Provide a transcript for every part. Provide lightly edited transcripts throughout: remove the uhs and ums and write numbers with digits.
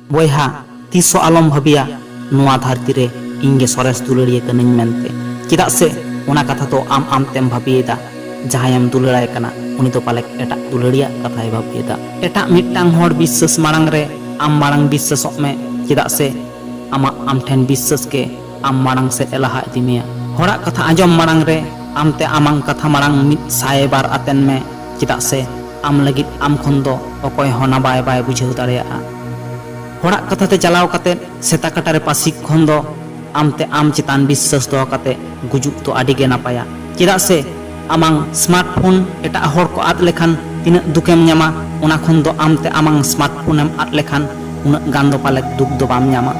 ᱵᱚᱭᱦᱟ ᱛᱤᱥᱚ ᱟᱞᱚᱢ ᱵᱷᱟᱵᱤᱭᱟ ᱱᱚᱣᱟ ᱫᱷᱟᱹᱨᱛᱤ ᱨᱮ ᱤᱧ ᱜᱮ ᱥᱚᱨᱮᱥ ᱫᱩᱞᱟᱹᱲᱤᱭᱟᱹ ᱠᱟᱹᱱᱟᱹᱧ ᱢᱮᱱᱛᱮ, ᱪᱮᱫᱟᱜ ᱥᱮ ᱚᱱᱟ ᱠᱟᱛᱷᱟ ᱫᱚ ᱟᱢ ᱛᱮᱢ ᱵᱷᱟᱵᱤᱭᱮᱫᱟ, ᱡᱟᱦᱟᱸᱭᱮᱢ ᱫᱩᱞᱟᱹᱲᱟᱭ ᱠᱟᱱᱟ ᱩᱱᱤ ᱫᱚ ᱯᱟᱞᱮ ᱮᱴᱟᱜ ᱫᱩᱞᱟᱹᱲᱤᱭᱟᱹ ᱠᱟᱛᱷᱟᱭ ᱵᱷᱟᱵᱤᱭᱮᱫᱟ। ᱮᱴᱟᱜ ᱢᱤᱫᱴᱟᱝ ᱦᱚᱲ ᱵᱤᱥᱥᱟᱹᱥ ᱢᱟᱲᱟᱝ ᱨᱮ ᱟᱢ ᱢᱟᱲᱟᱝ ᱵᱤᱥᱥᱟᱹᱥᱚᱜ ᱢᱮ, ᱪᱮᱫᱟᱜ ᱥᱮ ᱟᱢ ᱴᱷᱮᱱ ᱵᱤᱥᱥᱟᱹᱥ ᱜᱮ ᱟᱢ ᱢᱟᱲᱟᱝ ᱥᱮᱫ ᱮ ᱞᱟᱦᱟ ᱤᱫᱤ ᱢᱮᱭᱟ। ᱦᱚᱲᱟᱜ ᱠᱟᱛᱷᱟ ᱟᱸᱡᱚᱢ ᱢᱟᱲᱟᱝ ᱨᱮ ᱟᱢᱛᱮ ᱟᱢᱟᱝ ᱠᱟᱛᱷᱟ ᱢᱟᱲᱟᱝ 100 ᱵᱟᱨ ᱟᱛᱮᱱ ᱢᱮ, ᱪᱮᱫᱟᱜ ᱥᱮ ᱟᱢ ᱞᱟᱹᱜᱤᱫ ᱟᱢ ᱠᱷᱚᱱ ᱫᱚ ᱚᱠᱚᱭ ᱦᱚᱸ ᱱᱟᱯᱟᱭ ᱵᱟᱭ ᱵᱩᱡᱷᱟᱹᱣ ᱫᱟᱲᱮᱭᱟᱜᱼᱟ। ᱦᱚᱲᱟᱜ ᱠᱟᱛᱷᱟᱛᱮ ᱪᱟᱞᱟᱣ ᱠᱟᱛᱮᱫ ᱥᱮᱛᱟ ᱠᱟᱴᱟᱨᱮ ᱯᱟᱹᱥᱤ ᱠᱷᱚᱱ ᱫᱚ ᱟᱢᱛᱮ ᱟᱢ ᱪᱮᱛᱟᱱ ᱵᱤᱥᱥᱟᱹᱥ ᱫᱚᱦᱚ ᱠᱟᱛᱮ ᱜᱩᱡᱩᱜ ᱫᱚ ᱟᱹᱰᱤᱜᱮ ᱱᱟᱯᱟᱭᱟ। ᱪᱮᱫᱟᱜ ᱥᱮ ᱟᱢᱟᱝ ᱥᱢᱟᱨᱴᱯᱷᱳᱱ ᱮᱴᱟᱜ ᱦᱚᱲ ko ᱟᱫ ᱞᱮᱠᱷᱟᱱ ᱛᱤᱱᱟᱹᱜ ᱫᱩᱠᱮᱢ ᱧᱟᱢᱟ, ᱚᱱᱟ ᱠᱷᱚᱱ ᱫᱚ ᱟᱢᱛᱮ ᱟᱢᱟᱝ ᱥᱢᱟᱨᱴᱯᱷᱳᱱᱮᱢ ᱟᱫ lekhan ᱩᱱᱟᱹᱜ ᱜᱟᱱ ᱫᱚ ᱯᱟᱞᱮ ᱫᱩᱠ ᱫᱚ ᱵᱟᱢ ᱧᱟᱢᱟ।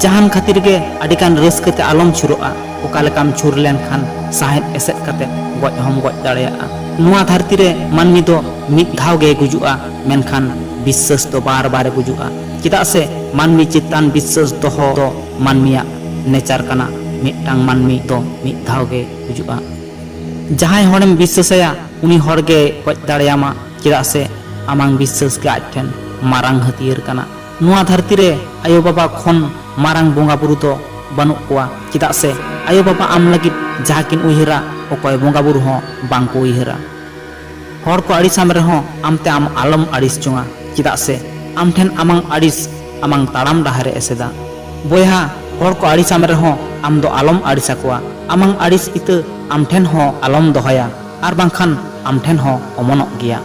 ᱡᱟᱦᱟᱱ ᱠᱷᱟᱹᱛᱤᱨ ᱜᱮ ᱟᱹᱰᱤᱜᱟᱱ ᱨᱟᱹᱥᱠᱟᱹᱛᱮ ᱟᱞᱚᱢ ᱪᱷᱩᱨᱚᱜᱼᱟ, ᱚᱠᱟ ᱞᱮᱠᱟᱢ ᱪᱷᱩᱨ ᱞᱮᱱᱠᱷᱟᱱ ᱥᱟᱦᱮᱫ ᱮᱥᱮᱫ ᱠᱟᱛᱮ ᱜᱚᱡ ᱦᱚᱢ ᱜᱚᱡ ᱫᱟᱲᱮᱭᱟᱜᱼᱟ। ᱱᱚᱣᱟ ᱫᱷᱟᱹᱨᱛᱤ ᱨᱮ ᱢᱟᱹᱱᱢᱤ ᱫᱚ ᱢᱤᱫ ᱫᱷᱟᱣ ᱜᱮ ᱜᱩᱡᱩᱜᱼᱟ, ᱢᱮᱱᱠᱷᱟन ᱵᱤᱥᱥᱟᱹᱥ ᱫᱚ ᱵᱟᱨ ᱵᱟᱨᱮ ᱜᱩᱡᱩᱜᱼᱟ। ᱪᱮᱫᱟᱜ ᱥᱮ ᱢᱟᱹᱱᱢᱤ ᱪᱮᱛᱟᱱ ᱵᱤᱥᱥᱟᱹᱥ ᱫᱚᱦᱚ ᱫᱚ ᱢᱟᱹᱱᱢᱤᱭᱟᱜ नेচার ᱠᱟᱱᱟ। ᱢᱤᱫᱴᱟᱝ ᱢᱟᱹᱱᱢᱤ ᱫᱚ ᱢᱤᱫ ᱫᱷᱟᱣ ᱜᱮ ᱜᱩᱡᱩᱜᱼᱟ। ᱡᱟᱦᱟᱸᱭ ᱦᱚᱲᱮᱢ ᱵᱤᱥᱥᱟᱹᱥᱟᱭᱟ ᱩᱱᱤ ᱦᱚᱲ ᱜᱮ ᱜᱚᱡ ᱫᱟᱲᱮᱭᱟᱢᱟ, ᱪᱮᱫᱟᱜ ᱥᱮ ᱟᱢᱟᱝ ᱵᱤᱥᱥᱟᱹᱥ ᱜᱮ ᱟᱡ ᱴᱷᱮᱱ ᱢᱟᱨᱟᱝ ᱦᱟᱹᱛᱤᱭᱟᱹᱨ ᱠᱟᱱᱟ। ᱱᱚᱣᱟ ᱫᱷᱟᱹᱨᱛᱤ ᱨᱮ ᱟᱭᱳ ᱵᱟᱵᱟ ᱠᱷᱚᱱ ᱢᱟᱨᱟᱝ ᱵᱚᱸᱜᱟ ᱵᱩᱨᱩ ᱫᱚ ᱵᱟᱹᱱᱩᱜ ᱠᱚᱣᱟ, ᱪᱮᱫᱟᱜ ᱥᱮ ᱟᱭᱳ ᱵᱟᱵᱟ ᱟᱢ ᱞᱟᱹᱜᱤᱫ ᱡᱟᱦᱟᱸ ᱠᱤᱱ ᱩᱭᱦᱟᱹᱨᱟ ᱚᱠᱚᱭ ᱵᱚᱸᱜᱟ ᱵᱩᱨᱩ ᱦᱚᱸ ᱵᱟᱝᱠᱚ ᱩᱭᱦᱟᱹᱨᱟ। ᱦᱚᱲ ᱠᱚ ᱟᱹᱲᱤᱥᱟᱢ ᱨᱮᱦᱚᱸ ᱟᱢᱛᱮ ᱟᱢ ᱟᱞᱚᱢ ᱟᱹᱲᱤᱥ ᱡᱚᱝᱟ, ᱪᱮᱫᱟᱜ ᱥᱮ ᱟᱢ ᱴᱷᱮᱱ ᱟᱢᱟᱝ ᱟᱹᱲᱤᱥ ᱟᱢᱟᱝ ᱛᱟᱲᱟᱢ ᱰᱟᱦᱟᱨᱮ ᱮᱥᱮᱫᱟ। ᱵᱚᱭᱦᱟ ᱦᱚᱲ ᱠᱚ ᱟᱹᱲᱤᱥᱟᱢ ᱨᱮᱦᱚᱸ ᱟᱢ ᱫᱚ ᱟᱞᱚᱢ ᱟᱹᱲᱤᱥ ᱟᱠᱚᱣᱟ, ᱟᱢᱟᱝ ᱟᱹᱲᱤᱥ ᱤᱛᱟᱹ ᱟᱢ ᱴᱷᱮᱱ ᱦᱚᱸ ᱟᱞᱚᱢ ᱫᱚᱦᱚᱭᱟ, ᱟᱨ ᱵᱟᱝᱠᱷᱟᱱ ᱟᱢ ᱴᱷᱮᱱ ᱦᱚᱸ ᱚᱢᱚᱱᱚᱜ ᱜᱮᱭᱟ।